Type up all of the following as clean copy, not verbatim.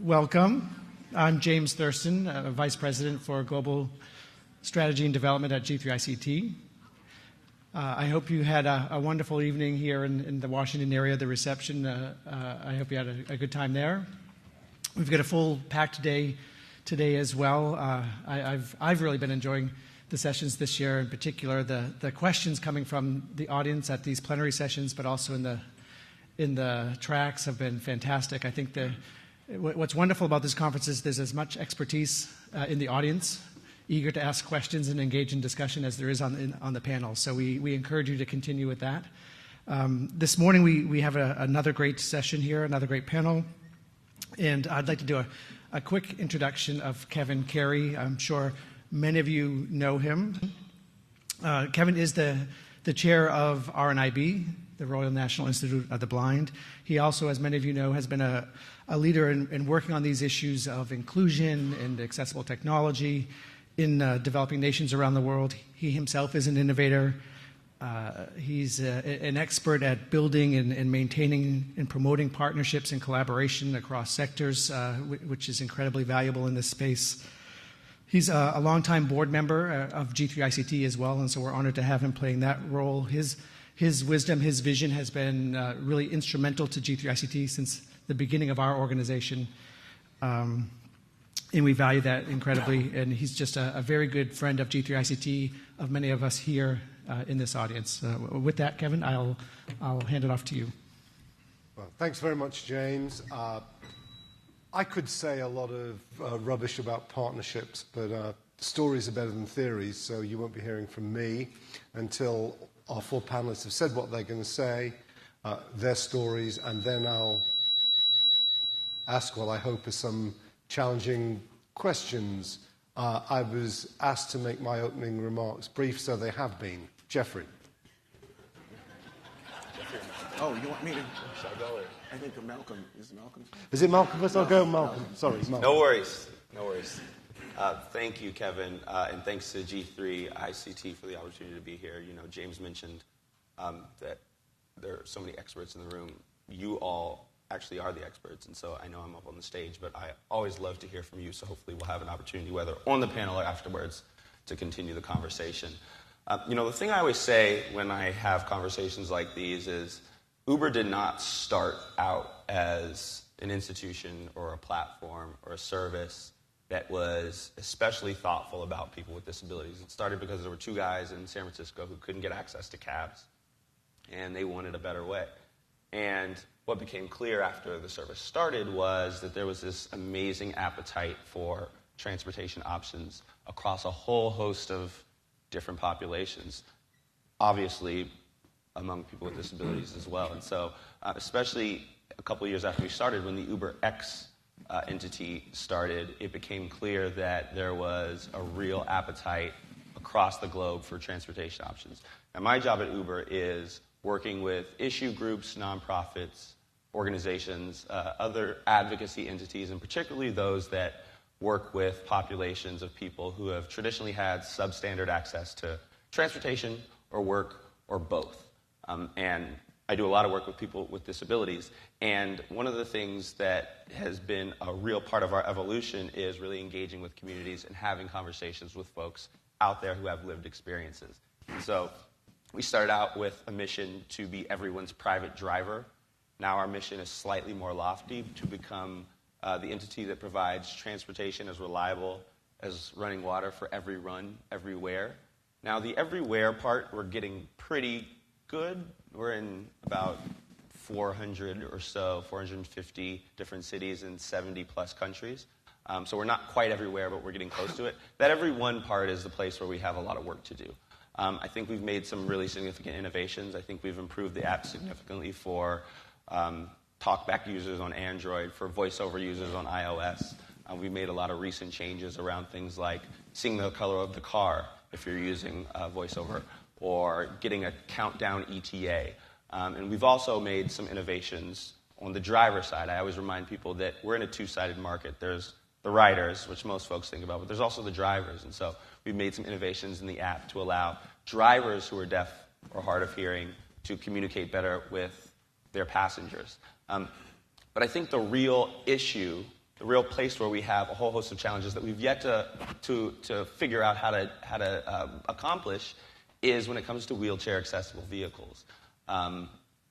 Welcome. I'm James Thurston, Vice President for Global Strategy and Development at G3ICT. I hope you had a wonderful evening here in the Washington area, the reception. I hope you had a good time there. We've got a full packed day today as well. I've really been enjoying the sessions this year, in particular the questions coming from the audience at these plenary sessions, but also in the tracks have been fantastic. I think what's wonderful about this conference is there's as much expertise in the audience, eager to ask questions and engage in discussion as there is on the panel. So we encourage you to continue with that. This morning we have another great session here, another great panel. And I'd like to do a quick introduction of Kevin Carey. I'm sure many of you know him. Kevin is the chair of RNIB, the Royal National Institute of the Blind. He also, as many of you know, has been a leader in working on these issues of inclusion and accessible technology in developing nations around the world. He himself is an innovator. He's an expert at building and maintaining and promoting partnerships and collaboration across sectors, which is incredibly valuable in this space. He's a longtime board member of G3ICT as well, and so we're honored to have him playing that role. His wisdom, his vision has been really instrumental to G3ICT since the beginning of our organization, and we value that incredibly. And he's just a very good friend of G3ICT, of many of us here in this audience. With that, Kevin, I'll hand it off to you. Well, thanks very much, James. I could say a lot of rubbish about partnerships, but stories are better than theories, so you won't be hearing from me until our four panelists have said what they're going to say, their stories, and then I'll ask what I hope are some challenging questions. I was asked to make my opening remarks brief, so they have been. Jeffrey. Oh, you want me to? Shall I go? I think Malcom. Is it Malcom? Is it Malcom? I'll go Malcom. Sorry, Malcom. No worries. No worries. Thank you, Kevin, and thanks to G3ICT for the opportunity to be here. You know, James mentioned that there are so many experts in the room. You all actually are the experts, and so I know I'm up on the stage, but I always love to hear from you, so hopefully we'll have an opportunity, whether on the panel or afterwards, to continue the conversation. You know, the thing I always say when I have conversations like these is Uber did not start out as an institution or a platform or a service that was especially thoughtful about people with disabilities. It started because there were two guys in San Francisco who couldn't get access to cabs, and they wanted a better way. And what became clear after the service started was that there was this amazing appetite for transportation options across a whole host of different populations, obviously among people with disabilities as well. And so especially a couple of years after we started, when the UberX entity started, it became clear that there was a real appetite across the globe for transportation options. Now, my job at Uber is working with issue groups, nonprofits, organizations, other advocacy entities, and particularly those that work with populations of people who have traditionally had substandard access to transportation or work or both. And I do a lot of work with people with disabilities, and one of the things that has been a real part of our evolution is really engaging with communities and having conversations with folks out there who have lived experiences. And so we started out with a mission to be everyone's private driver. Now our mission is slightly more lofty, to become the entity that provides transportation as reliable as running water for every run, everywhere. Now the everywhere part, we're getting pretty good. We're in about 400 or so, 450 different cities in 70-plus countries. So we're not quite everywhere, but we're getting close to it. That every one part is the place where we have a lot of work to do. I think we've made some really significant innovations. I think we've improved the app significantly for TalkBack users on Android, for VoiceOver users on iOS. We've made a lot of recent changes around things like seeing the color of the car if you're using VoiceOver, or getting a countdown ETA. And we've also made some innovations on the driver side. I always remind people that we're in a two-sided market. There's the riders, which most folks think about, but there's also the drivers. And so we've made some innovations in the app to allow drivers who are deaf or hard of hearing to communicate better with their passengers. But I think the real issue the real place where we have a whole host of challenges that we've yet to figure out how to accomplish is when it comes to wheelchair accessible vehicles.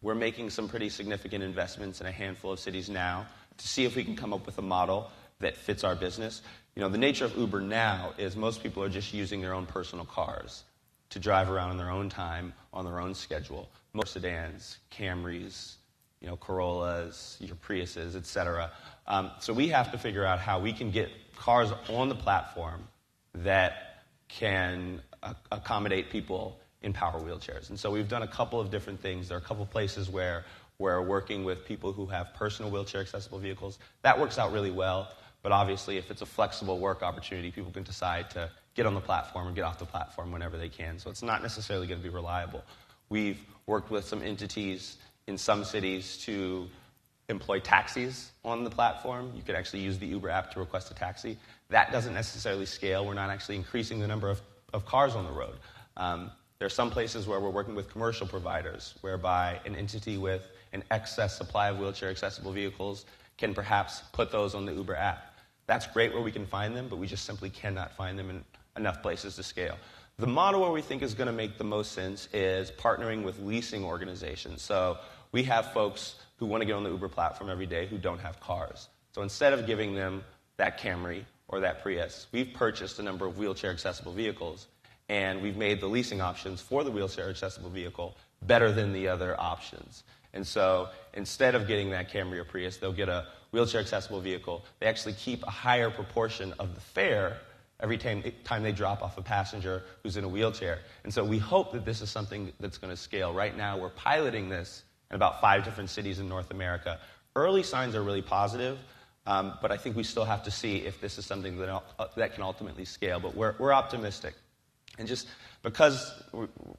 We're making some pretty significant investments in a handful of cities now to see if we can come up with a model that fits our business. You know, the nature of Uber now is most people are just using their own personal cars to drive around in their own time, on their own schedule. Most sedans, Camrys, you know, Corollas, your Priuses, et cetera. So we have to figure out how we can get cars on the platform that can accommodate people in power wheelchairs. And so we've done a couple of different things. There are a couple of places where we're working with people who have personal wheelchair accessible vehicles. That works out really well, but obviously if it's a flexible work opportunity, people can decide to get on the platform or get off the platform whenever they can. So it's not necessarily going to be reliable. We've worked with some entities in some cities to employ taxis on the platform. You could actually use the Uber app to request a taxi. That doesn't necessarily scale. We're not actually increasing the number of cars on the road. There are some places where we're working with commercial providers, whereby an entity with an excess supply of wheelchair accessible vehicles can perhaps put those on the Uber app. That's great where we can find them, but we just simply cannot find them in enough places to scale. The model where we think is going to make the most sense is partnering with leasing organizations. So we have folks who want to get on the Uber platform every day who don't have cars. So instead of giving them that Camry or that Prius, we've purchased a number of wheelchair accessible vehicles, and we've made the leasing options for the wheelchair accessible vehicle better than the other options. And so instead of getting that Camry or Prius, they'll get a wheelchair accessible vehicle. They actually keep a higher proportion of the fare every time they drop off a passenger who's in a wheelchair. And so we hope that this is something that's going to scale. Right now, we're piloting this in about 5 different cities in North America. Early signs are really positive, but I think we still have to see if this is something that can ultimately scale. But we're optimistic. And just because,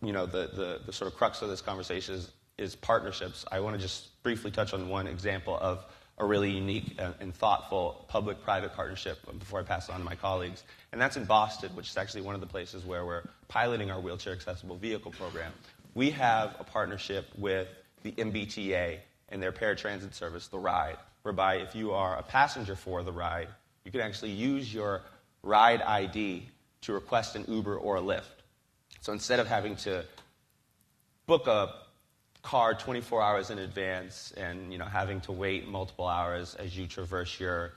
you know, the sort of crux of this conversation is partnerships, I want to just briefly touch on one example of a really unique and thoughtful public-private partnership before I pass it on to my colleagues. And that's in Boston, which is actually one of the places where we're piloting our wheelchair accessible vehicle program. We have a partnership with the MBTA and their paratransit service, the RIDE, whereby if you are a passenger for the RIDE, you can actually use your RIDE ID to request an Uber or a Lyft. So instead of having to book a car 24 hours in advance and, you know, having to wait multiple hours as you traverse your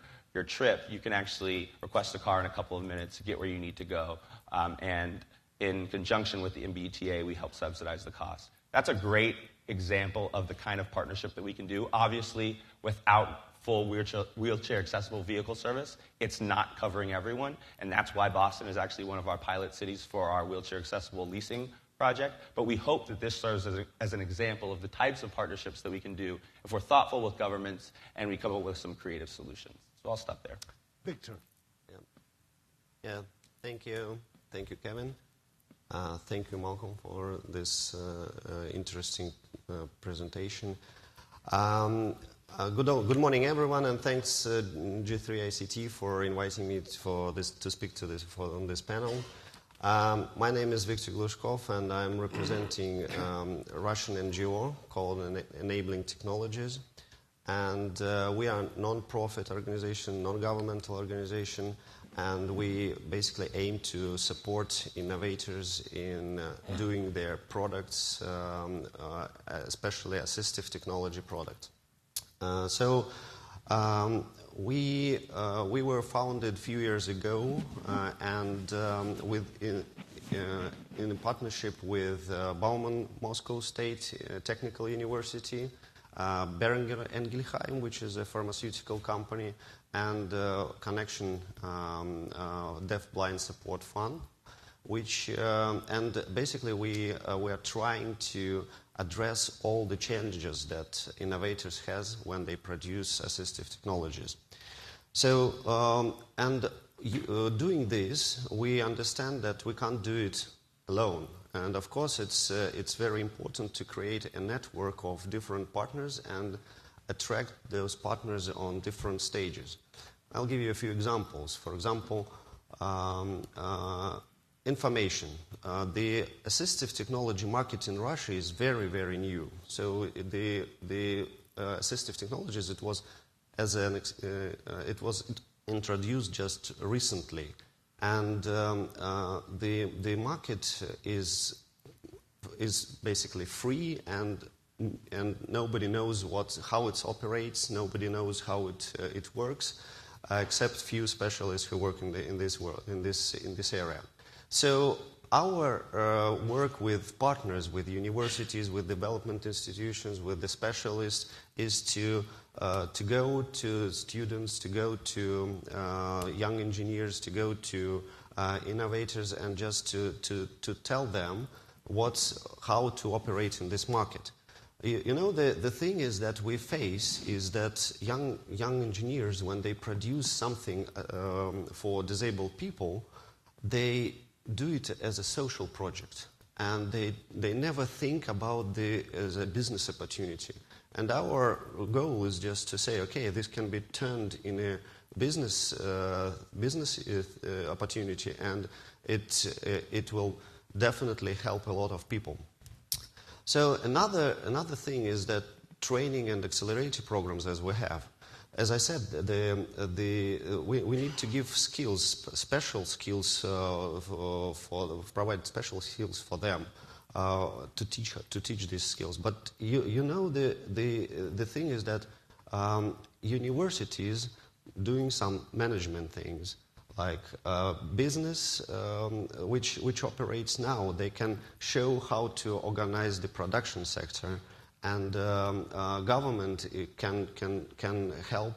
trip, you can actually request a car in a couple of minutes to get where you need to go. And in conjunction with the MBTA, we help subsidize the cost. That's a great example of the kind of partnership that we can do. Obviously, without full wheelchair accessible vehicle service, it's not covering everyone, and that's why Boston is actually one of our pilot cities for our wheelchair accessible leasing project. But we hope that this serves as an example of the types of partnerships that we can do if we're thoughtful with governments and we come up with some creative solutions. So I'll stop there. Victor. Yeah. Thank you. Thank you, Kevin. Thank you, Malcom, for this interesting presentation. Good morning, everyone, and thanks G3ICT for inviting me to speak on this panel. My name is Viktor Glushkov, and I'm representing a Russian NGO called Enabling Technologies. And we are a non-profit organization, non-governmental organization, and we basically aim to support innovators in doing their products, especially assistive technology products. We were founded a few years ago, and in a partnership with Bauman Moscow State Technical University, Beringer Ingelheim, which is a pharmaceutical company, and Connection Deaf-Blind Support Fund, and basically we are trying to address all the challenges that innovators has when they produce assistive technologies. So, doing this, we understand that we can't do it alone. And of course, it's very important to create a network of different partners and attract those partners on different stages. I'll give you a few examples. For example, information. The assistive technology market in Russia is very, very new. So the assistive technologies, it was it was introduced just recently, and the market is basically free, and nobody knows how it operates. Nobody knows how it works, except few specialists who work in this area. So our work with partners, with universities, with development institutions, with the specialists, is to go to students, to go to young engineers, to go to innovators, and just to tell them how to operate in this market. You know, the thing is that we face is that young engineers, when they produce something for disabled people, they do it as a social project, and they never think about as a business opportunity. And our goal is just to say, okay, this can be turned in a business opportunity, and it will definitely help a lot of people. So another thing is that training and accelerator programs, as we have. As I said, we need to give skills, special skills, provide special skills for them to teach these skills. But you know, the thing is that universities doing some management things, like business which operates now, they can show how to organize the production sector. And government can help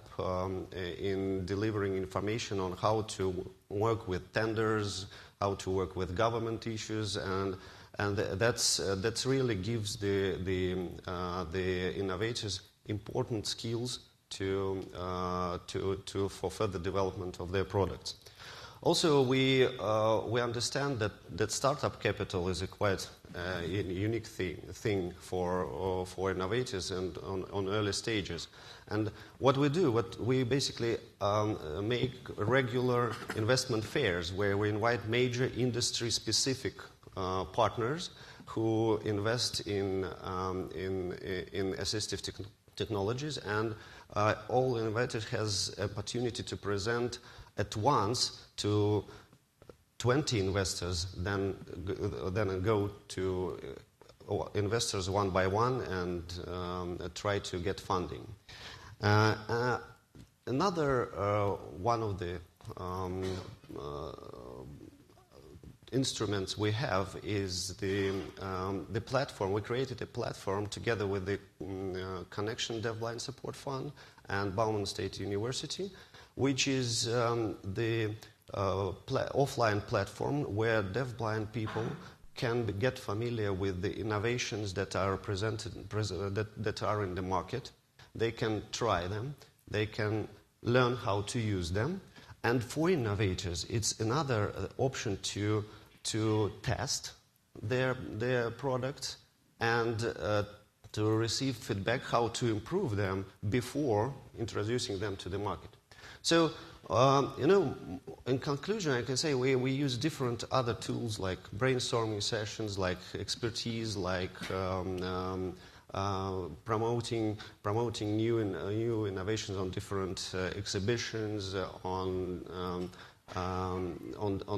in delivering information on how to work with tenders, how to work with government issues, and that's really gives the innovators important skills for further development of their products. Also, we understand that startup capital is a quite unique thing for innovators and on early stages. And what we basically make regular investment fairs where we invite major industry-specific partners who invest in assistive technologies, and all innovators has opportunity to present at once to 20 investors, then go to investors one by one and try to get funding. Another one of the instruments we have is the platform. We created a platform together with the Connection Deafblind Support Fund and Bauman State University, which is the offline platform where deafblind people can get familiar with the innovations that are that are in the market. They can try them. They can learn how to use them. And for innovators, it's another option to test their products and to receive feedback how to improve them before introducing them to the market. So, in conclusion, I can say we use different other tools like brainstorming sessions, like expertise, like promoting new innovations on different exhibitions, on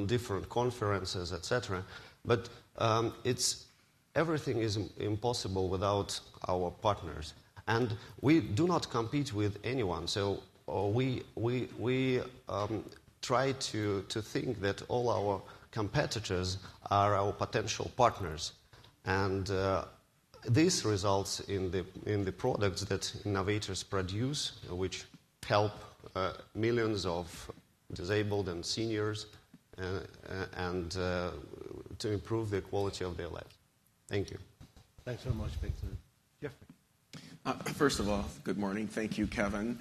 different conferences, etc. But everything is impossible without our partners, and we do not compete with anyone. So we try to think that all our competitors are our potential partners, and this results in the products that innovators produce, which help millions of disabled and seniors, and to improve the quality of their lives. Thank you. Thanks very much, Victor. Jeffrey. First of all, good morning. Thank you, Kevin.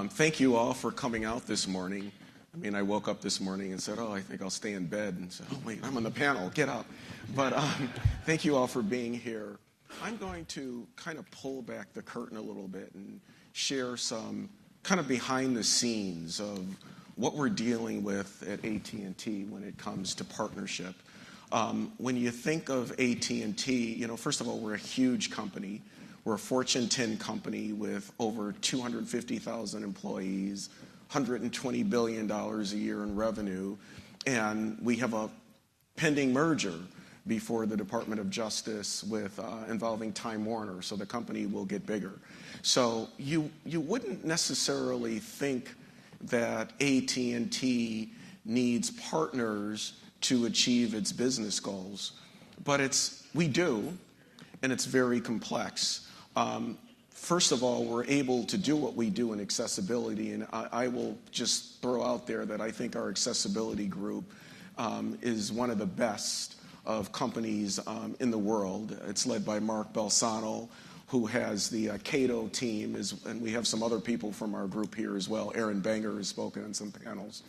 Thank you all for coming out this morning. I mean, I woke up this morning and said, I think I'll stay in bed. And said, wait, I'm on the panel. Get up. But thank you all for being here. I'm going to kind of pull back the curtain a little bit and share some kind of behind the scenes of what we're dealing with at AT&T when it comes to partnership. When you think of AT&T, first of all, we're a huge company. We're a Fortune 10 company with over 250,000 employees, $120 billion a year in revenue, and we have a pending merger before the Department of Justice with involving Time Warner, so the company will get bigger. So you wouldn't necessarily think that AT&T needs partners to achieve its business goals, but we do, and it's very complex. First of all, we're able to do what we do in accessibility, and I will just throw out there that I think our accessibility group is one of the best of companies in the world. It's led by Mark Balsano, who has the Cato team, and we have some other people from our group here as well. Aaron Banger has spoken on some panels.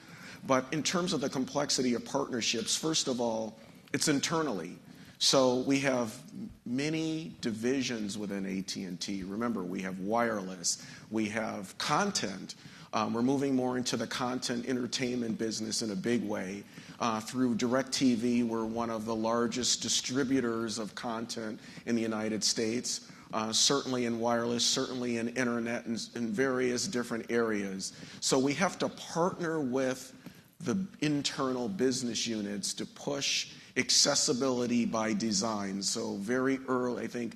But in terms of the complexity of partnerships, first of all, it's internally. So we have many divisions within AT&T. Remember, we have wireless, we have content. We're moving more into the content entertainment business in a big way. Through DirecTV, we're one of the largest distributors of content in the United States, certainly in wireless, certainly in internet, and in various different areas. So we have to partner with the internal business units to push accessibility by design. So very early, I think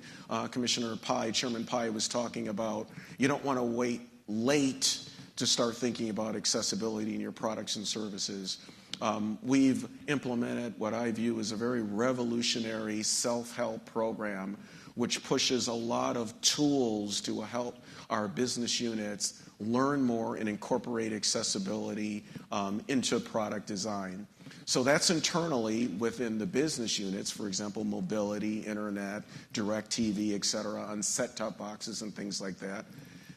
Commissioner Pai, Chairman Pai was talking about, you don't want to wait late to start thinking about accessibility in your products and services. We've implemented what I view as a very revolutionary self-help program, which pushes a lot of tools to help our business units learn more and incorporate accessibility into product design. So that's internally within the business units, for example, mobility, internet, DirecTV, et cetera, on set-top boxes and things like that.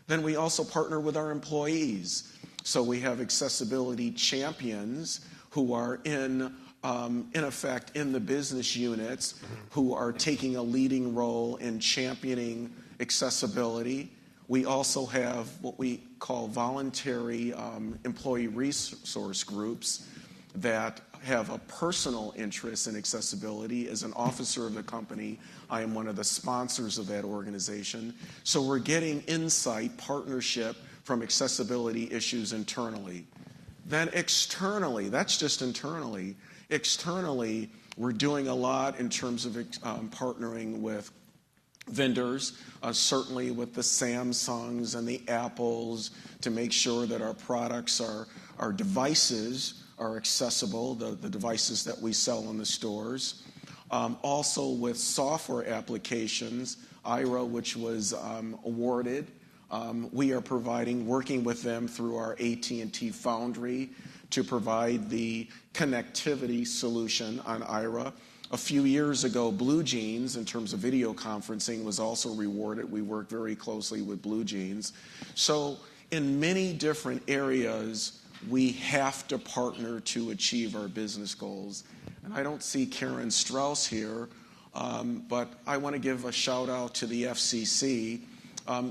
Then we also partner with our employees. So we have accessibility champions who are in effect, in the business units, who are taking a leading role in championing accessibility. We also have what we call voluntary employee resource groups that have a personal interest in accessibility. As an officer of the company, I am one of the sponsors of that organization. So we're getting insight, partnership from accessibility issues internally. Then externally, that's just internally. Externally, we're doing a lot in terms of partnering with vendors, certainly with the Samsungs and the Apples, to make sure that our products, our devices are accessible, the devices that we sell in the stores. Also with software applications, IRA, which was awarded, we are working with them through our AT&T Foundry to provide the connectivity solution on IRA. A few years ago, Blue Jeans, in terms of video conferencing, was also rewarded. We work very closely with Blue Jeans. So in many different areas, we have to partner to achieve our business goals. And I don't see Karen Strauss here, but I want to give a shout out to the FCC.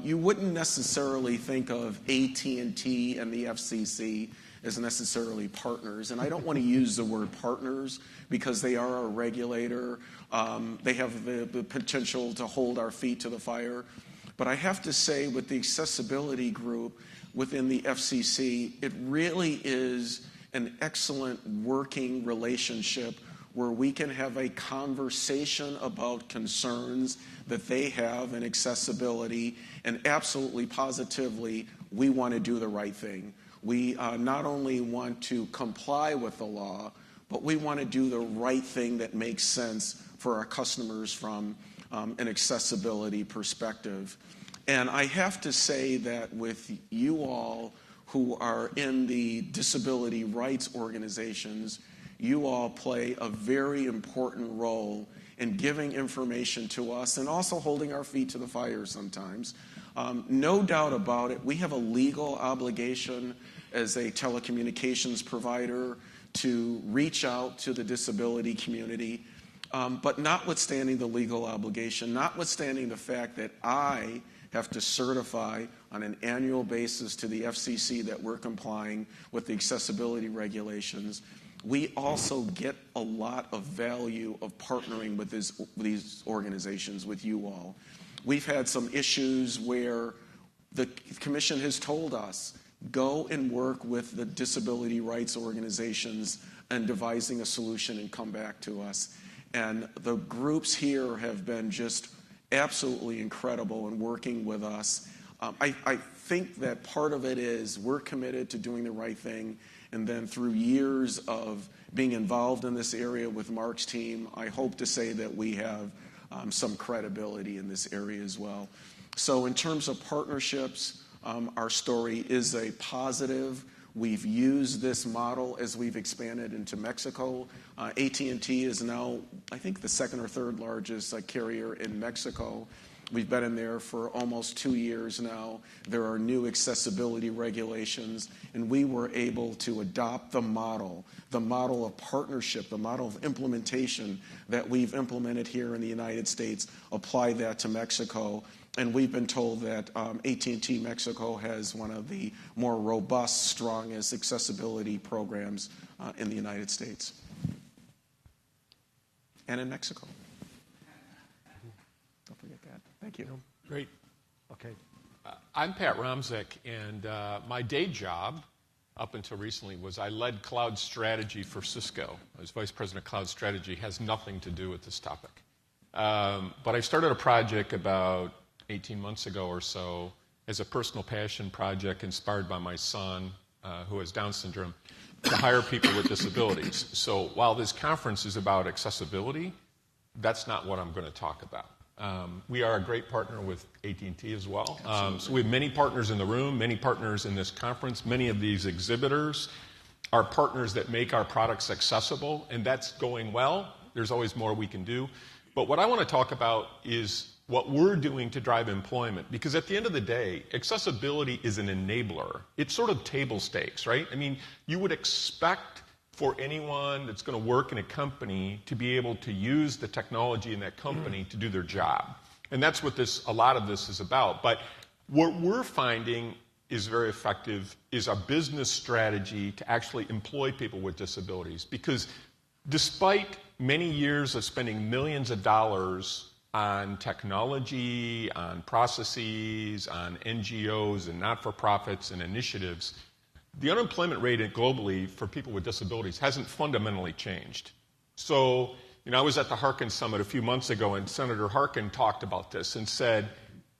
You wouldn't necessarily think of AT&T and the FCC as necessarily partners. And I don't want to use the word partners because they are a regulator. They have the potential to hold our feet to the fire. But I have to say, with the accessibility group within the FCC, it really is an excellent working relationship where we can have a conversation about concerns that they have in accessibility, and absolutely positively, we want to do the right thing. We not only want to comply with the law, but we want to do the right thing that makes sense for our customers from an accessibility perspective. And I have to say that with you all who are in the disability rights organizations, you all play a very important role in giving information to us and also holding our feet to the fire sometimes. No doubt about it, we have a legal obligation as a telecommunications provider to reach out to the disability community. But notwithstanding the legal obligation, notwithstanding the fact that I have to certify on an annual basis to the FCC that we're complying with the accessibility regulations, we also get a lot of value of partnering with these organizations, with you all. We've had some issues where the Commission has told us, go and work with the disability rights organizations and devising a solution and come back to us. And the groups here have been just absolutely incredible in working with us. I think that part of it is we're committed to doing the right thing, and then through years of being involved in this area with Mark's team, I hope to say that we have some credibility in this area as well. So in terms of partnerships, our story is a positive. We've used this model as we've expanded into Mexico. AT&T is now, I think, the second or third largest carrier in Mexico. We've been in there for almost 2 years now. There are new accessibility regulations, and we were able to adopt the model of partnership, the model of implementation that we've implemented here in the United States, apply that to Mexico. And we've been told that AT&T Mexico has one of the more robust, strongest accessibility programs in the United States and in Mexico. Don't forget that. Thank you. Great. Okay. I'm Pat Romzek, and my day job up until recently was I led cloud strategy for Cisco. I was vice president of cloud strategy. Has nothing to do with this topic. But I started a project about 18 months ago or so as a personal passion project inspired by my son, who has Down syndrome, to hire people with disabilities. So while this conference is about accessibility, that's not what I'm going to talk about. We are a great partner with AT&T as well. So we have many partners in the room, many partners in this conference. Many of these exhibitors are partners that make our products accessible, and that's going well. There's always more we can do. But what I want to talk about is what we're doing to drive employment. Because at the end of the day, accessibility is an enabler. It's sort of table stakes, right? I mean, you would expect for anyone that's going to work in a company to be able to use the technology in that company to do their job. And that's what a lot of this is about. But what we're finding is very effective is a business strategy to actually employ people with disabilities. Because despite many years of spending millions of dollars on technology, on processes, on NGOs and not-for-profits and initiatives, the unemployment rate globally for people with disabilities hasn't fundamentally changed. So, I was at the Harkin Summit a few months ago, and Senator Harkin talked about this and said,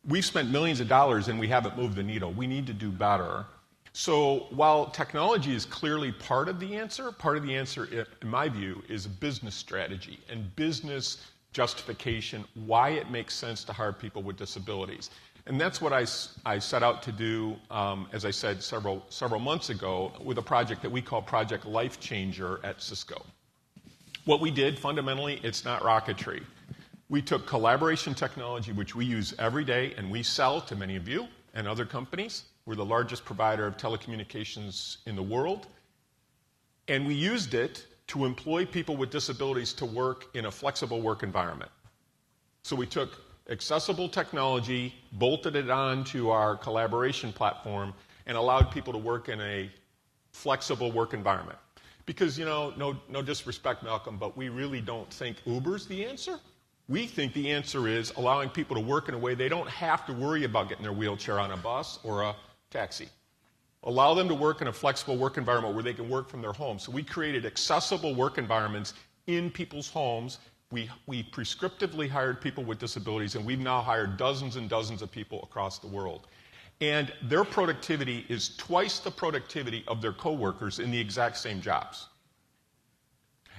we've spent millions of dollars and we haven't moved the needle. We need to do better. So while technology is clearly part of the answer, in my view, is a business strategy and business justification, why it makes sense to hire people with disabilities. And that's what I set out to do, as I said, several months ago with a project that we call Project Life Changer at Cisco. What we did, fundamentally, it's not rocketry. We took collaboration technology, which we use every day, and we sell to many of you and other companies. We're the largest provider of telecommunications in the world. And we used it to employ people with disabilities to work in a flexible work environment. So we took accessible technology, bolted it onto our collaboration platform, and allowed people to work in a flexible work environment. Because, no disrespect, Malcolm, but we really don't think Uber's the answer. We think the answer is allowing people to work in a way they don't have to worry about getting their wheelchair on a bus or a taxi. Allow them to work in a flexible work environment where they can work from their home. So we created accessible work environments in people's homes. We prescriptively hired people with disabilities, and we've now hired dozens and dozens of people across the world. And their productivity is twice the productivity of their coworkers in the exact same jobs.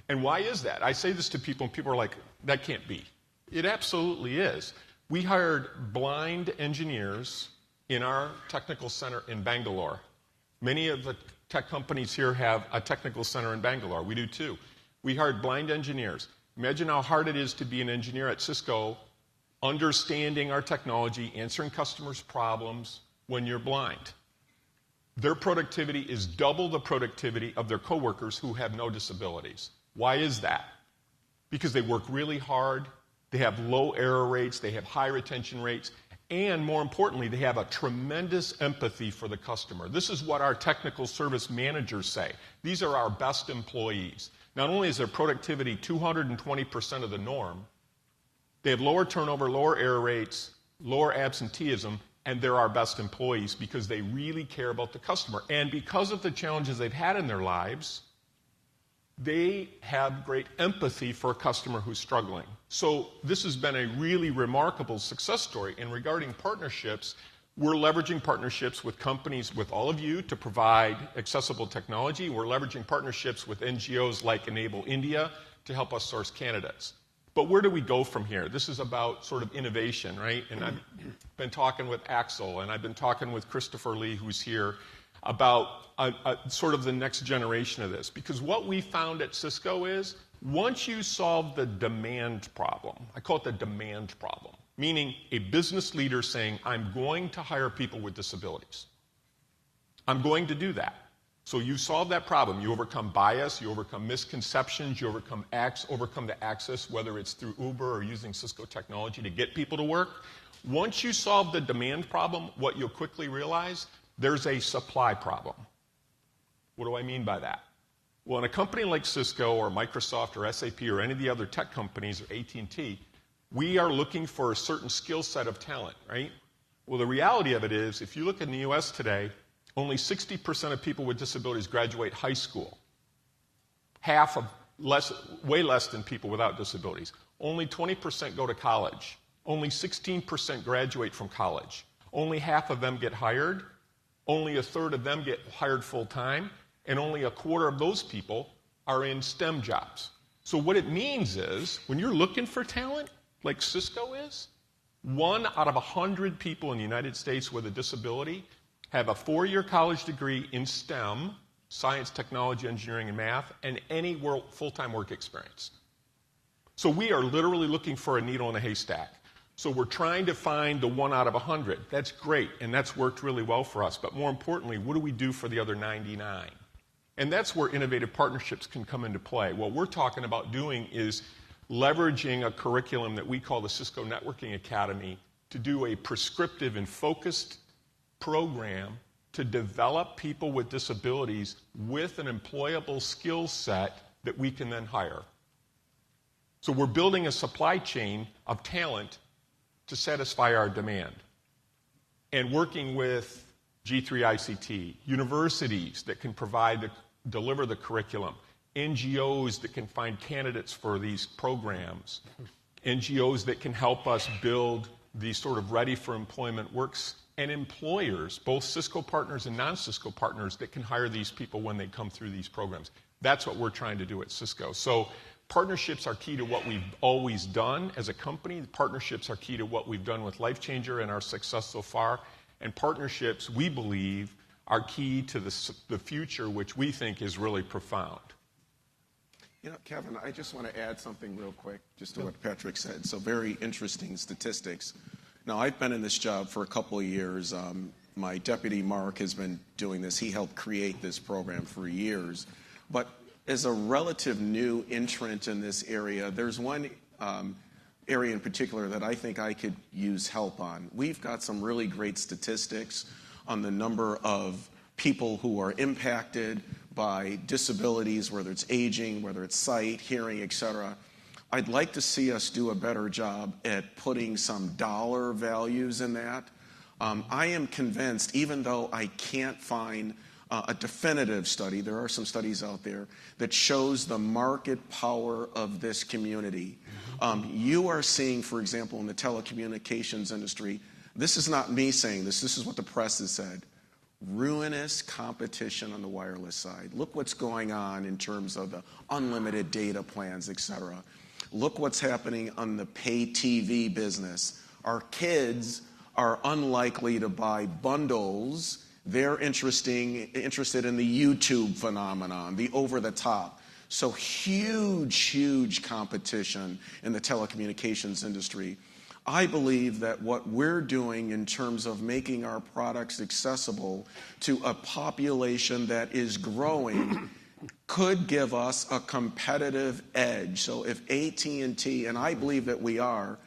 And why is that? I say this to people, and people are like, that can't be. It absolutely is. We hired blind engineers in our technical center in Bangalore. Many of the tech companies here have a technical center in Bangalore. We do too. We hired blind engineers. Imagine how hard it is to be an engineer at Cisco, understanding our technology, answering customers' problems when you're blind. Their productivity is double the productivity of their coworkers who have no disabilities. Why is that? Because they work really hard, they have low error rates, they have high retention rates, and more importantly, they have a tremendous empathy for the customer. This is what our technical service managers say. These are our best employees. Not only is their productivity 220% of the norm, they have lower turnover, lower error rates, lower absenteeism, and they're our best employees because they really care about the customer. And because of the challenges they've had in their lives, they have great empathy for a customer who's struggling. So this has been a really remarkable success story. And regarding partnerships, we're leveraging partnerships with companies, with all of you, to provide accessible technology. We're leveraging partnerships with NGOs like Enable India to help us source candidates. But where do we go from here? This is about sort of innovation, right? And I've been talking with Axel, and I've been talking with Christopher Lee, who's here, about sort of the next generation of this. Because what we found at Cisco is, once you solve the demand problem, I call it the demand problem, meaning a business leader saying, I'm going to hire people with disabilities. I'm going to do that. So you solve that problem. You overcome bias, you overcome misconceptions, you overcome the access, whether it's through Uber or using Cisco technology to get people to work. Once you solve the demand problem, what you'll quickly realize, there's a supply problem. What do I mean by that? Well, in a company like Cisco or Microsoft or SAP or any of the other tech companies or AT&T, we are looking for a certain skill set of talent, right? Well, the reality of it is, if you look in the U.S. today, only 60% of people with disabilities graduate high school. Way less than people without disabilities. Only 20% go to college. Only 16% graduate from college. Only half of them get hired. Only a third of them get hired full-time. And only a quarter of those people are in STEM jobs. So what it means is, when you're looking for talent, like Cisco is, 1 out of 100 people in the United States with a disability have a 4-year college degree in STEM, science, technology, engineering, and math, and any full-time work experience. So we are literally looking for a needle in a haystack. So we're trying to find the 1 out of 100. That's great, and that's worked really well for us. But more importantly, what do we do for the other 99? And that's where innovative partnerships can come into play. What we're talking about doing is leveraging a curriculum that we call the Cisco Networking Academy to do a prescriptive and focused program to develop people with disabilities with an employable skill set that we can then hire. So we're building a supply chain of talent to satisfy our demand. And working with G3 ICT, universities that can deliver the curriculum, NGOs that can find candidates for these programs, NGOs that can help us build these sort of ready-for-employment works, and employers, both Cisco partners and non-Cisco partners, that can hire these people when they come through these programs. That's what we're trying to do at Cisco. So partnerships are key to what we've always done as a company. Partnerships are key to what we've done with LifeChanger and our success so far. And partnerships, we believe, are key to the future, which we think is really profound. You know, Kevin, I just want to add something real quick, just to what Patrick said. So very interesting statistics. Now, I've been in this job for a couple of years. My deputy, Mark, has been doing this. He helped create this program for years. But as a relative new entrant in this area, there's one area in particular that I think I could use help on. We've got some really great statistics on the number of people who are impacted by disabilities, whether it's aging, whether it's sight, hearing, et cetera. I'd like to see us do a better job at putting some dollar values in that. I am convinced, even though I can't find a definitive study, there are some studies out there that shows the market power of this community. You are seeing, for example, in the telecommunications industry, this is not me saying this is what the press has said, ruinous competition on the wireless side. Look what's going on in terms of the unlimited data plans, et cetera. Look what's happening on the pay TV business. Our kids are unlikely to buy bundles. They're interested in the YouTube phenomenon, the over-the-top. So huge competition in the telecommunications industry. I believe that what we're doing in terms of making our products accessible to a population that is growing could give us a competitive edge. So if AT&T, and I believe that we are,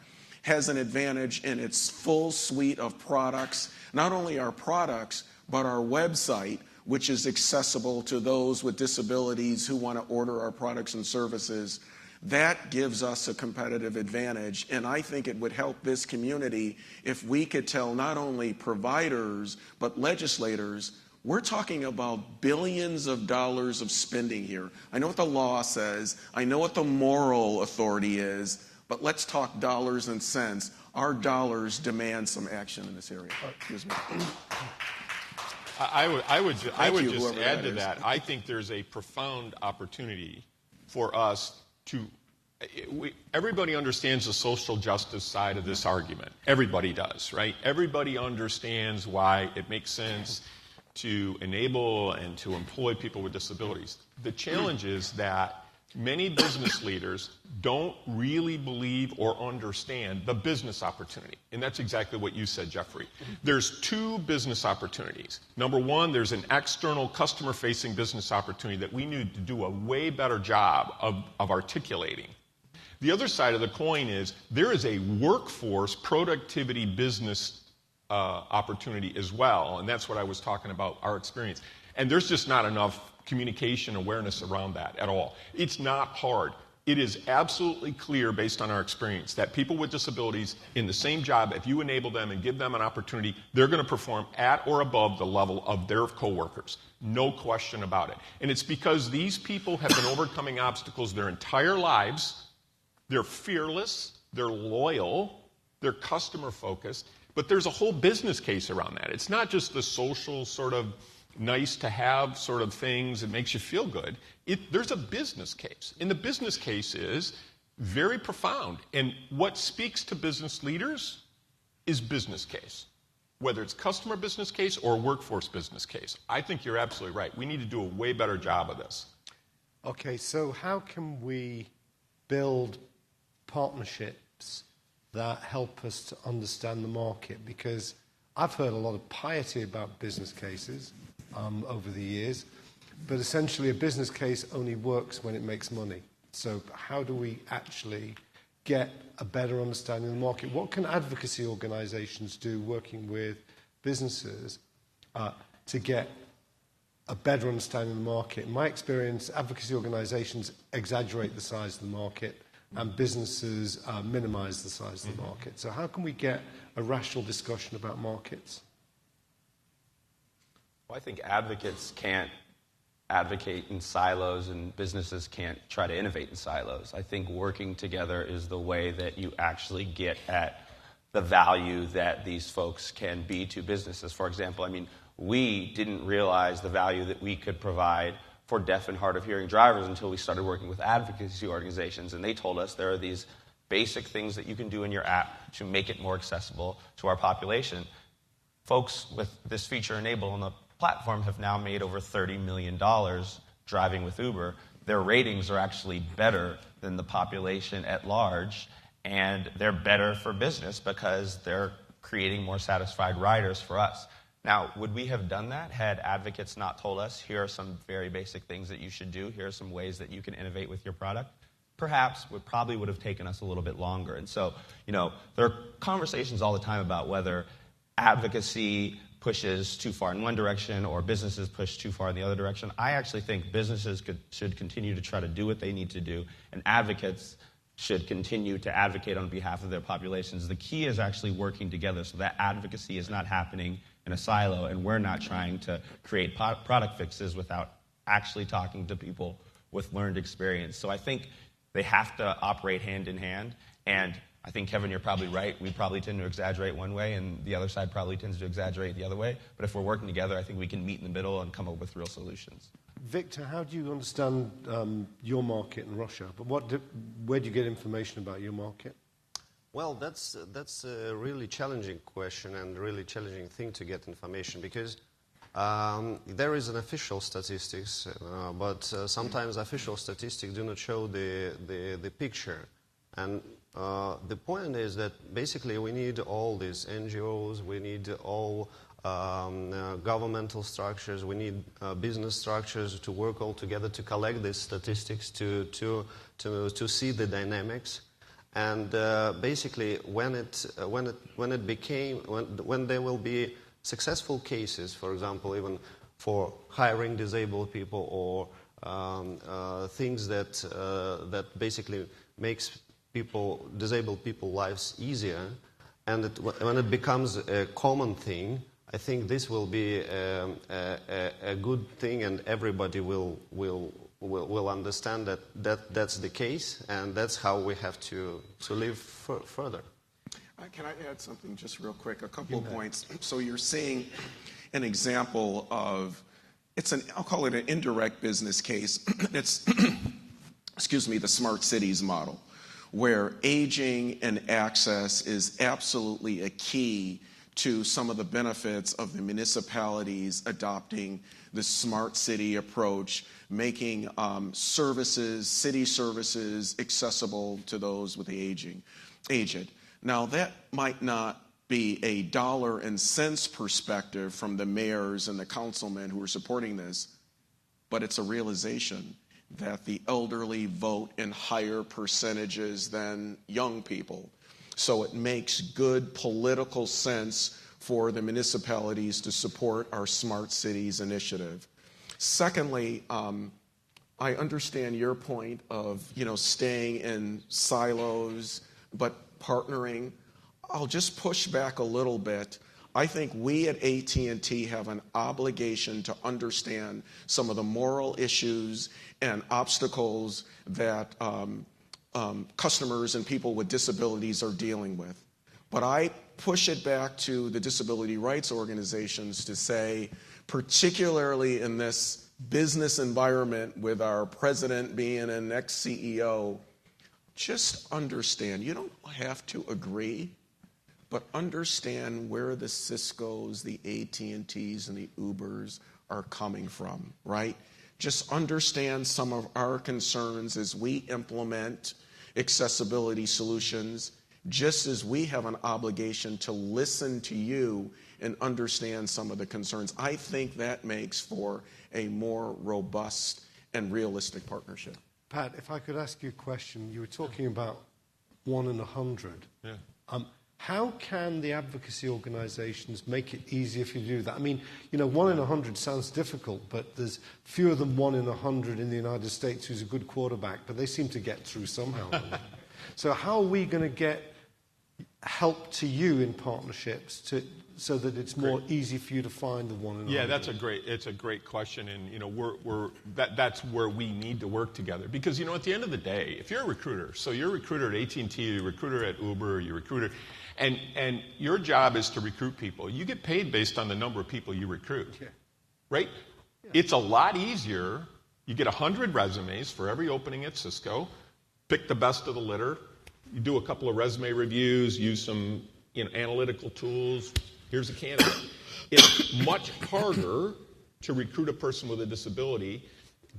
has an advantage in its full suite of products, not only our products, but our website, which is accessible to those with disabilities who want to order our products and services, That gives us a competitive advantage, and I think it would help this community if we could tell not only providers but legislators, we're talking about billions of dollars of spending here. I know what the law says, I know what the moral authority is, but let's talk dollars and cents. Our dollars demand some action in this area. Excuse me. I would just add to is. that. I think there's a profound opportunity for us to. Everybody understands the social justice side of this argument. Everybody does, right? Everybody understands why it makes sense to enable and to employ people with disabilities. The challenge is that many business leaders don't really believe or understand the business opportunity. And that's exactly what you said, Jeffrey. There's two business opportunities. Number one, there's an external customer-facing business opportunity that we need to do a way better job of articulating. The other side of the coin is there is a workforce productivity business opportunity as well. And that's what I was talking about, our experience. And there's just not enough communication awareness around that at all. It's not hard. It is absolutely clear based on our experience that people with disabilities in the same job, if you enable them and give them an opportunity, they're going to perform at or above the level of their coworkers. No question about it. And it's because these people have been overcoming obstacles their entire lives. They're fearless, they're loyal, they're customer focused, but there's a whole business case around that. It's not just the social sort of nice to have sort of things that makes you feel good. There's a business case. And the business case is very profound. And what speaks to business leaders is business case, whether it's customer business case or workforce business case. I think you're absolutely right. We need to do a way better job of this. Okay, so how can we build partnerships that help us to understand the market? Because I've heard a lot of piety about business cases over the years, but essentially a business case only works when it makes money. So how do we actually get a better understanding of the market? What can advocacy organizations do working with businesses to get a better understanding of the market? In my experience, advocacy organizations exaggerate the size of the market and businesses minimize the size of the market. So how can we get a rational discussion about markets? Well, I think advocates can't advocate in silos and businesses can't try to innovate in silos. I think working together is the way that you actually get at the value that these folks can be to businesses. For example, I mean, we didn't realize the value that we could provide for deaf and hard of hearing drivers until we started working with advocacy organizations, and they told us there are these basic things that you can do in your app to make it more accessible to our population. Folks with this feature enabled on the platform have now made over $30 million driving with Uber. Their ratings are actually better than the population at large, and they're better for business because they're creating more satisfied riders for us. Now, would we have done that had advocates not told us, here are some very basic things that you should do, here are some ways that you can innovate with your product? Perhaps, it probably would have taken us a little bit longer. And so, there are conversations all the time about whether advocacy pushes too far in one direction or businesses push too far in the other direction. I actually think businesses should continue to try to do what they need to do, and advocates should continue to advocate on behalf of their populations. The key is actually working together so that advocacy is not happening in a silo, and we're not trying to create product fixes without actually talking to people with learned experience. So I think they have to operate hand in hand, and I think, Kevin, you're probably right. We probably tend to exaggerate one way, and the other side probably tends to exaggerate the other way. But if we're working together, I think we can meet in the middle and come up with real solutions. Victor, how do you understand your market in Russia? But where do you get information about your market? Well, that's a really challenging question and really challenging thing to get information because there is an official statistics, but sometimes official statistics do not show the picture. And the point is that basically we need all these NGOs, we need all governmental structures, we need business structures to work all together to collect these statistics, to see the dynamics. And basically, when there will be successful cases, for example, even for hiring disabled people or things that basically makes disabled people lives easier, and when it becomes a common thing, I think this will be a good thing, and everybody will understand that that's the case, and that's how we have to live further. Can I add something just real quick? A couple of points. So you're seeing an example of, I'll call it an indirect business case. It's, excuse me, the smart cities model, where aging and access is absolutely a key to some of the benefits of the municipalities adopting the smart city approach, making city services accessible to those with the aged. Now, that might not be a dollar and cents perspective from the mayors and the councilmen who are supporting this, but it's a realization that the elderly vote in higher percentages than young people. So it makes good political sense for the municipalities to support our Smart Cities initiative. Secondly, I understand your point of staying in silos, but partnering. I'll just push back a little bit. I think we at AT&T have an obligation to understand some of the moral issues and obstacles that customers and people with disabilities are dealing with. But I push it back to the disability rights organizations to say, particularly in this business environment with our president being an ex-CEO, just understand, you don't have to agree, but understand where the Ciscos, the AT&Ts, and the Ubers are coming from, right? Just understand some of our concerns as we implement accessibility solutions, just as we have an obligation to listen to you and understand some of the concerns. I think that makes for a more robust and realistic partnership. Pat, if I could ask you a question. You were talking about 1 in 100. Yeah. How can the advocacy organizations make it easier for you to do that? I mean, 1 in 100 sounds difficult, but there's fewer than 1 in 100 in the United States who's a good quarterback, but they seem to get through somehow. So how are we going to get help to you in partnerships so that it's more easy for you to find the 1 in 100? Yeah, it's a great question, and that's where we need to work together. Because at the end of the day, if you're a recruiter, so you're a recruiter at AT&T, you're a recruiter at Uber, you're a recruiter, and your job is to recruit people. You get paid based on the number of people you recruit, right? Yeah. It's a lot easier. You get 100 resumes for every opening at Cisco, pick the best of the litter, you do a couple of resume reviews, use some analytical tools. Here's a candidate. It's much harder to recruit a person with a disability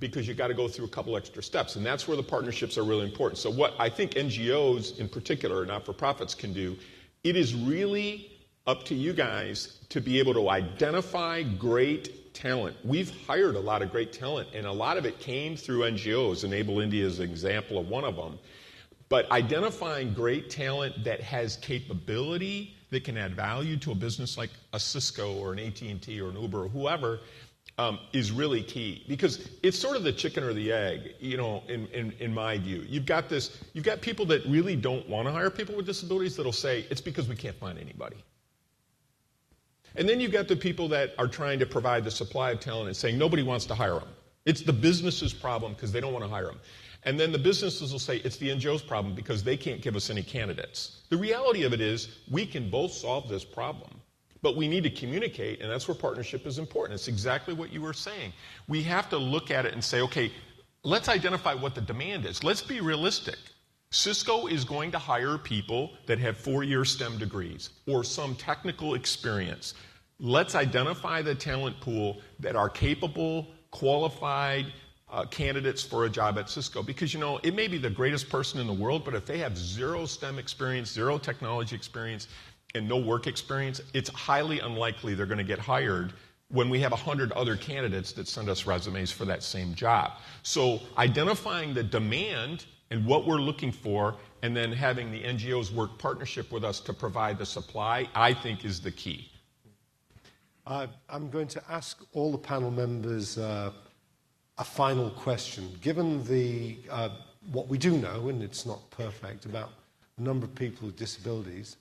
because you've got to go through a couple extra steps, and that's where the partnerships are really important. So what I think NGOs in particular, not-for-profits, can do, it is really up to you guys to be able to identify great talent. We've hired a lot of great talent, and a lot of it came through NGOs. Enable India is an example of one of them. But identifying great talent that has capability, that can add value to a business like a Cisco or an AT&T or an Uber or whoever, is really key. Because it's sort of the chicken or the egg, in my view. You've got people that really don't want to hire people with disabilities that'll say, it's because we can't find anybody. And then you've got the people that are trying to provide the supply of talent and saying, nobody wants to hire them. It's the business's problem because they don't want to hire them. And then the businesses will say, it's the NGO's problem because they can't give us any candidates. The reality of it is, we can both solve this problem, but we need to communicate, and that's where partnership is important. It's exactly what you were saying. We have to look at it and say, okay, let's identify what the demand is. Let's be realistic. Cisco is going to hire people that have 4-year STEM degrees or some technical experience. Let's identify the talent pool that are capable, qualified, candidates for a job at Cisco, because it may be the greatest person in the world, but if they have 0 STEM experience, 0 technology experience, and no work experience, it's highly unlikely they're going to get hired when we have 100 other candidates that send us resumes for that same job. So identifying the demand and what we're looking for, and then having the NGOs work partnership with us to provide the supply, I think is the key. I'm going to ask all the panel members a final question. Given the what we do know, and it's not perfect, about the number of people with disabilities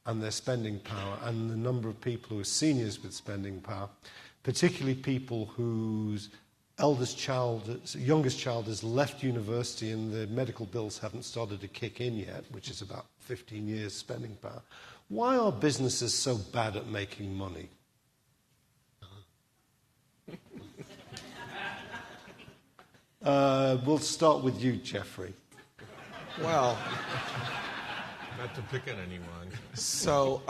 and their spending power, and the number of people who are seniors with spending power, particularly people whose youngest child has left university and the medical bills haven't started to kick in yet, which is about 15 years spending power. Why are businesses so bad at making money? We'll start with you, Jeffrey. Well, Not to pick on anyone. so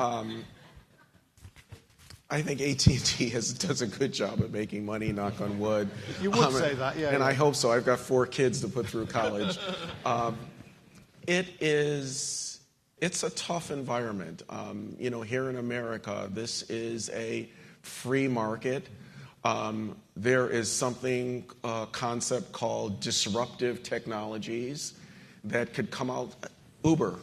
I think AT&T does a good job at making money, knock on wood. You would say that, yeah. And yeah. I hope so. I've got 4 kids to put through college. It's a tough environment. Here in America, this is a free market. There is something, a concept called disruptive technologies that could come out. Uber,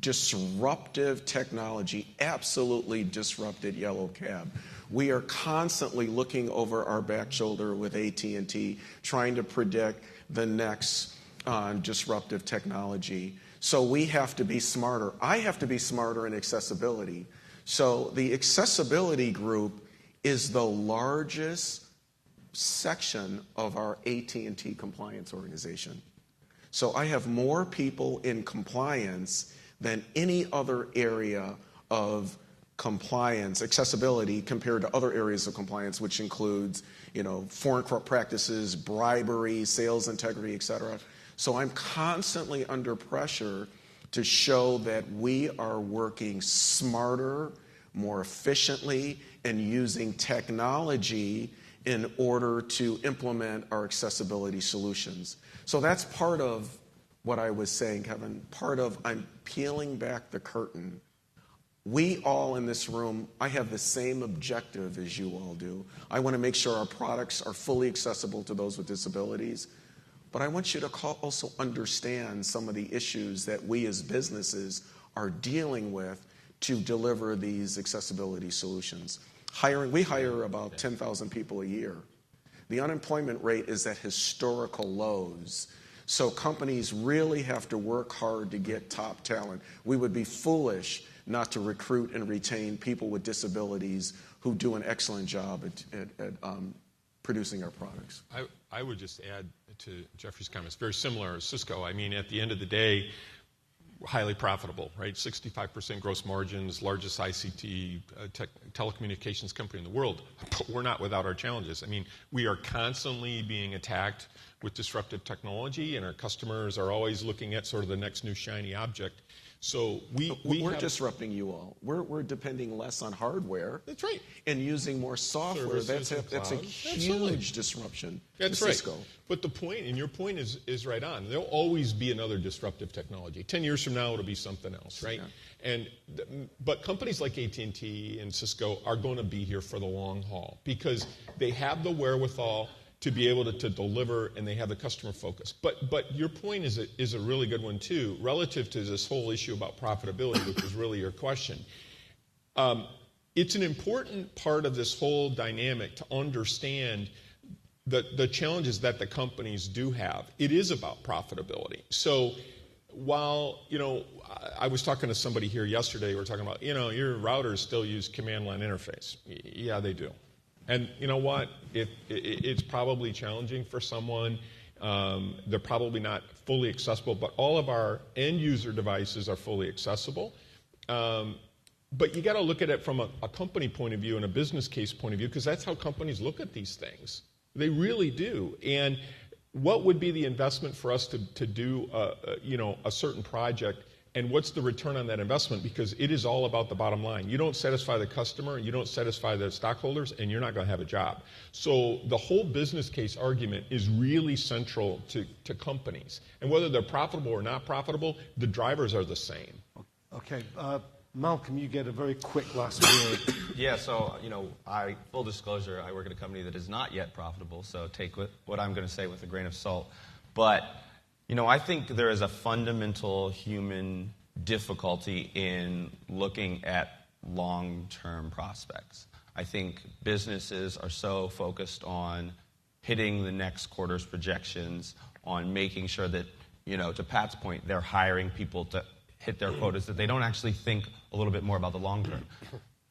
disruptive technology, absolutely disrupted yellow cab. We are constantly looking over our back shoulder with AT&T, trying to predict the next disruptive technology. So we have to be smarter. I have to be smarter in accessibility. So the accessibility group is the largest section of our AT&T compliance organization. So I have more people in compliance than any other area of compliance, accessibility, compared to other areas of compliance, which includes, foreign corrupt practices, bribery, sales integrity, et cetera. So I'm constantly under pressure to show that we are working smarter, more efficiently, and using technology in order to implement our accessibility solutions. So that's part of what I was saying, Kevin. Part of I'm peeling back the curtain. We all in this room, I have the same objective as you all do. I want to make sure our products are fully accessible to those with disabilities. But I want you to also understand some of the issues that we as businesses are dealing with to deliver these accessibility solutions. We hire about 10,000 people a year. The unemployment rate is at historical lows. So companies really have to work hard to get top talent. We would be foolish not to recruit and retain people with disabilities who do an excellent job at producing our products. I would just add to Jeffrey's comments, very similar to Cisco. I mean, at the end of the day, highly profitable, right? 65% gross margins, largest ICT telecommunications company in the world. But we're not without our challenges. I mean, we are constantly being attacked with disruptive technology, and our customers are always looking at sort of the next new shiny object. So we're disrupting you all. We're depending less on hardware. That's right. And using more software. That's a huge disruption. That's to right. Cisco. But the point, and your point is right on. There'll always be another disruptive technology. 10 years from now, it'll be something else, right? Yeah. But companies like AT&T and Cisco are going to be here for the long haul because they have the wherewithal to be able to deliver, and they have the customer focus. But your point is a really good one, too, relative to this whole issue about profitability, which is really your question. It's an important part of this whole dynamic to understand the challenges that the companies do have. It is about profitability. So while, I was talking to somebody here yesterday, we were talking about, your routers still use command line interface. Yeah, they do. And you know what? It's probably challenging for someone. They're probably not fully accessible, but all of our end user devices are fully accessible. But you got to look at it from a company point of view and a business case point of view, because that's how companies look at these things. They really do. And what would be the investment for us to do a certain project? And what's the return on that investment? Because it is all about the bottom line. You don't satisfy the customer, you don't satisfy the stockholders, and you're not going to have a job. So the whole business case argument is really central to companies. And whether they're profitable or not profitable, the drivers are the same. Okay. Malcolm, you get a very quick last word. Yeah, so, full disclosure, I work at a company that is not yet profitable, so take what I'm going to say with a grain of salt. But I think there is a fundamental human difficulty in looking at long-term prospects. I think businesses are so focused on hitting the next quarter's projections, on making sure that, to Pat's point, they're hiring people to hit their quotas, that they don't actually think a little bit more about the long term.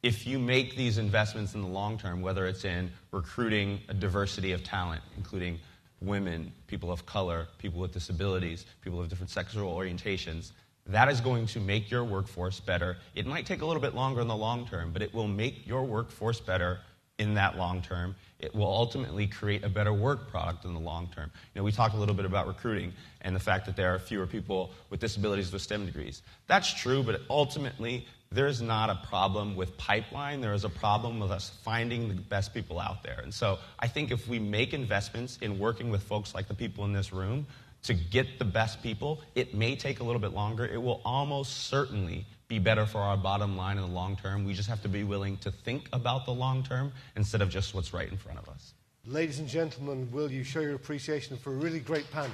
If you make these investments in the long term, whether it's in recruiting a diversity of talent, including women, people of color, people with disabilities, people of different sexual orientations, that is going to make your workforce better. It might take a little bit longer in the long term, but it will make your workforce better in that long term. It will ultimately create a better work product in the long term. We talked a little bit about recruiting and the fact that there are fewer people with disabilities with STEM degrees. That's true, but ultimately, there's not a problem with pipeline. There is a problem with us finding the best people out there. And so I think if we make investments in working with folks like the people in this room to get the best people, it may take a little bit longer. It will almost certainly be better for our bottom line in the long term. We just have to be willing to think about the long term instead of just what's right in front of us. Ladies and gentlemen, will you show your appreciation for a really great panel?